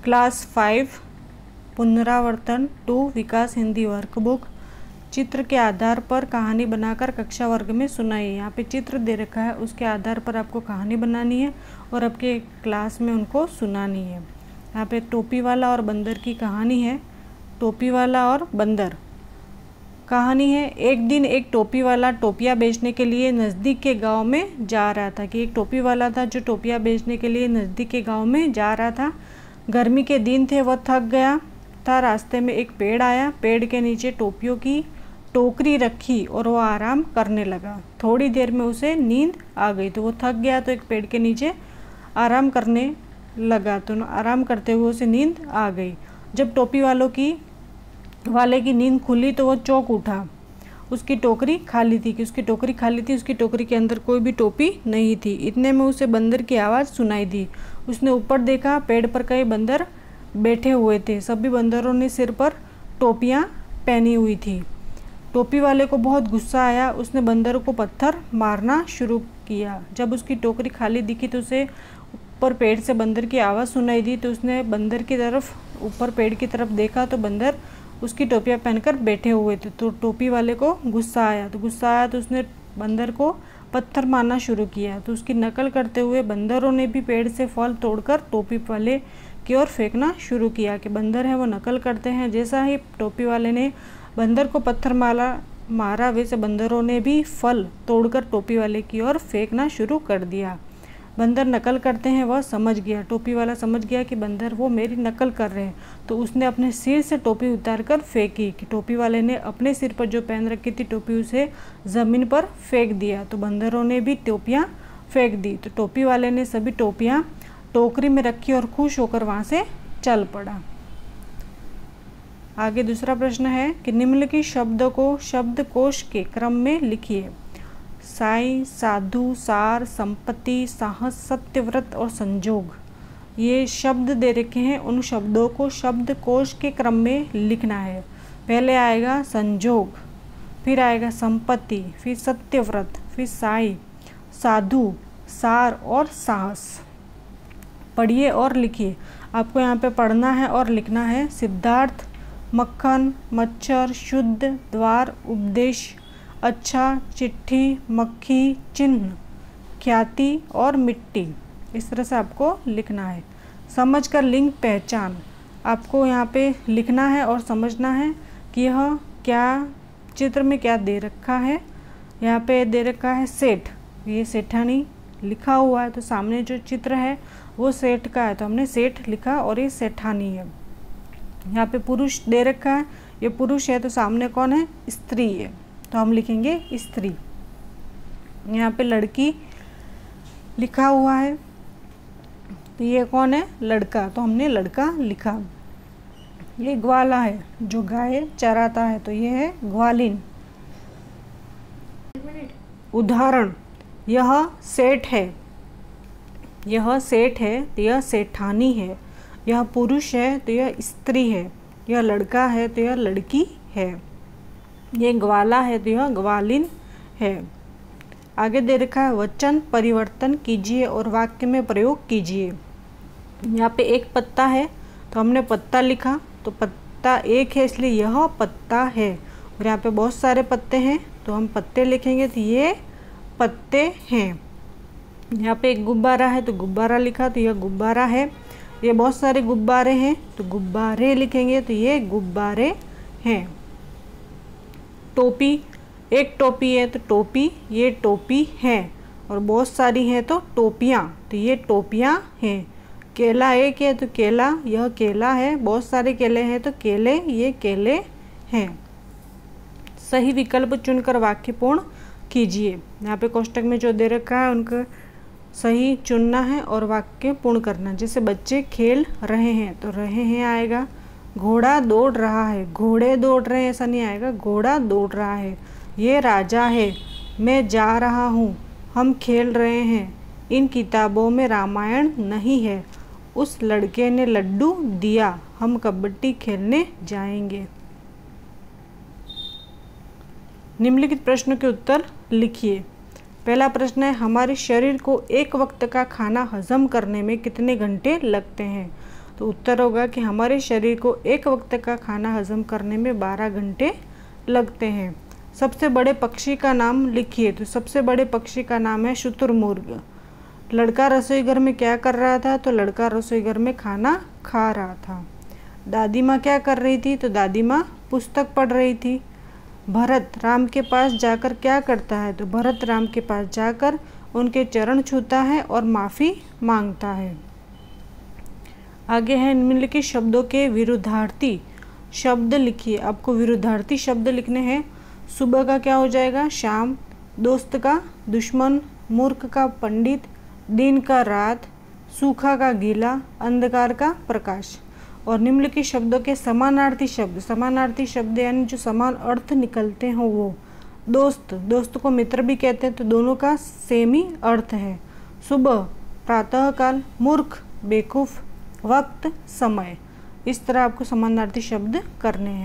Class 5 पुनरावर्तन 2 विकास Hindi workbook. चित्र के आधार पर कहानी बनाकर कक्षा वर्ग में सुनाइए। यहाँ पे चित्र दे रखा है, उसके आधार पर आपको कहानी बनानी है और आपके क्लास में उनको सुनानी है। यहाँ पे टोपी वाला और बंदर की कहानी है। टोपी वाला और बंदर कहानी है। एक दिन एक टोपी वाला टोपियाँ बेचने के लिए नज़दीक के गांव में जा रहा था। कि एक टोपी वाला था जो टोपियाँ बेचने के लिए नज़दीक के गांव में जा रहा था। गर्मी के दिन थे, वह थक गया था। रास्ते में एक पेड़ आया। पेड़ के नीचे टोपियों की टोकरी रखी और वह आराम करने लगा। थोड़ी देर में उसे नींद आ गई, तो वो थक गया तो एक पेड़ के नीचे आराम करने लगा। तो आराम करते हुए उसे नींद आ गई। जब टोपी वाले की नींद खुली तो वह चौंक उठा। उसकी टोकरी खाली थी। उसकी टोकरी के अंदर कोई भी टोपी नहीं थी। इतने में उसे बंदर की आवाज़ सुनाई दी। उसने ऊपर देखा, पेड़ पर कई बंदर बैठे हुए थे। सभी बंदरों ने सिर पर टोपियाँ पहनी हुई थी। टोपी वाले को बहुत गुस्सा आया। उसने बंदरों को पत्थर मारना शुरू किया। जब उसकी टोकरी खाली दिखी तो उसे ऊपर पेड़ से बंदर की आवाज़ सुनाई दी। तो उसने बंदर की तरफ, ऊपर पेड़ की तरफ देखा तो बंदर उसकी टोपियाँ पहनकर बैठे हुए थे। तो टोपी वाले को गुस्सा आया तो उसने बंदर को पत्थर मारना शुरू किया। तो उसकी नकल करते हुए बंदरों ने भी पेड़ से फल तोड़कर टोपी वाले की ओर फेंकना शुरू किया। कि बंदर है वो नकल करते हैं। जैसा ही टोपी वाले ने बंदर को पत्थर मारा वैसे बंदरों ने भी फल तोड़कर टोपी वाले की ओर फेंकना शुरू कर दिया। बंदर नकल करते हैं वह समझ गया। टोपी वाला समझ गया कि बंदर वो मेरी नकल कर रहे हैं। तो उसने अपने सिर से टोपी उतारकर फेंकी। कि टोपी वाले ने अपने सिर पर जो पहन रखी थी टोपी उसे ज़मीन पर फेंक दिया। तो बंदरों ने भी टोपियाँ फेंक दी। तो टोपी वाले ने सभी टोपियाँ टोकरी में रखी और खुश होकर वहाँ से चल पड़ा। आगे दूसरा प्रश्न है कि निम्नलिखित शब्दों को शब्दकोश के क्रम में लिखिए। साई, साधु, सार, संपत्ति, साहस, सत्यव्रत और संजोग, ये शब्द दे रखे हैं। उन शब्दों को शब्दकोश के क्रम में लिखना है। पहले आएगा संजोग, फिर आएगा संपत्ति, फिर सत्यव्रत, फिर साई, साधु, सार और साहस। पढ़िए और लिखिए। आपको यहाँ पे पढ़ना है और लिखना है। सिद्धार्थ, मक्खन, मच्छर, शुद्ध, द्वार, उपदेश, अच्छा, चिट्ठी, मक्खी, चिन्ह, ख्याति और मिट्टी। इस तरह से आपको लिखना है। समझकर लिंग पहचान, आपको यहाँ पे लिखना है और समझना है कि यह क्या चित्र में क्या दे रखा है। यहाँ पे दे रखा है सेठ, ये सेठानी लिखा हुआ है। तो सामने जो चित्र है वो सेठ का है, तो हमने सेठ लिखा और ये सेठानी है। यहाँ पे पुरुष दे रखा है, ये पुरुष है। तो सामने कौन है? स्त्री है, तो हम लिखेंगे स्त्री। यहाँ पे लड़की लिखा हुआ है, तो ये कौन है? लड़का, तो हमने लड़का लिखा। ये ग्वाला है जो गाय चराता है, तो ये है ग्वालिन। उदाहरण, यह सेठ है, यह सेठ है तो यह सेठानी है। यह पुरुष है तो यह स्त्री है। यह लड़का है तो यह लड़की है। ये ग्वाला है तो यह ग्वालिन है। आगे दे रखा है वचन परिवर्तन कीजिए और वाक्य में प्रयोग कीजिए। यहाँ पे एक पत्ता है तो हमने पत्ता लिखा, तो पत्ता एक है इसलिए यह पत्ता है। और यहाँ पे बहुत सारे पत्ते हैं तो हम पत्ते लिखेंगे, तो ये पत्ते हैं। यहाँ पे एक गुब्बारा है तो गुब्बारा लिखा, तो यह गुब्बारा है। ये बहुत सारे गुब्बारे हैं तो गुब्बारे लिखेंगे, तो ये गुब्बारे हैं। टोपी, एक टोपी है तो टोपी, ये टोपी है। और बहुत सारी हैं तो टोपियाँ, तो ये टोपियाँ हैं। केला एक है तो केला, यह केला है। बहुत सारे केले हैं तो केले, ये केले हैं। सही विकल्प चुनकर वाक्य पूर्ण कीजिए। यहाँ पे कोष्टक में जो दे रखा है उनका सही चुनना है और वाक्य पूर्ण करना। जैसे बच्चे खेल रहे हैं तो रहे हैं आएगा। घोड़ा दौड़ रहा है, घोड़े दौड़ रहे हैं ऐसा नहीं आएगा, घोड़ा दौड़ रहा है। ये राजा है, मैं जा रहा हूँ, हम खेल रहे हैं। इन किताबों में रामायण नहीं है। उस लड़के ने लड्डू दिया, हम कबड्डी खेलने जाएंगे। निम्नलिखित प्रश्नों के उत्तर लिखिए। पहला प्रश्न है, हमारे शरीर को एक वक्त का खाना हजम करने में कितने घंटे लगते हैं? तो उत्तर होगा कि हमारे शरीर को एक वक्त का खाना हजम करने में 12 घंटे लगते हैं। सबसे बड़े पक्षी का नाम लिखिए। तो सबसे बड़े पक्षी का नाम है शुतुरमुर्ग। लड़का रसोई घर में क्या कर रहा था? तो लड़का रसोई घर में खाना खा रहा था। दादी माँ क्या कर रही थी? तो दादी माँ पुस्तक पढ़ रही थी। भरत राम के पास जाकर क्या करता है? तो भरत राम के पास जाकर उनके चरण छूता है और माफ़ी मांगता है। आगे है निम्नलिखित शब्दों के विरुद्धार्थी शब्द लिखिए। आपको विरुद्धार्थी शब्द लिखने हैं। सुबह का क्या हो जाएगा? शाम। दोस्त का दुश्मन। मूर्ख का पंडित। दिन का रात। सूखा का गीला। अंधकार का प्रकाश। और निम्नलिखित शब्दों के समानार्थी शब्द। समानार्थी शब्द यानी जो समान अर्थ निकलते हो वो। दोस्त को मित्र भी कहते हैं, तो दोनों का सेम ही अर्थ है। सुबह प्रातःकाल। मूर्ख बेवकूफ़। वक्त समय। इस तरह आपको समानार्थी शब्द करने हैं।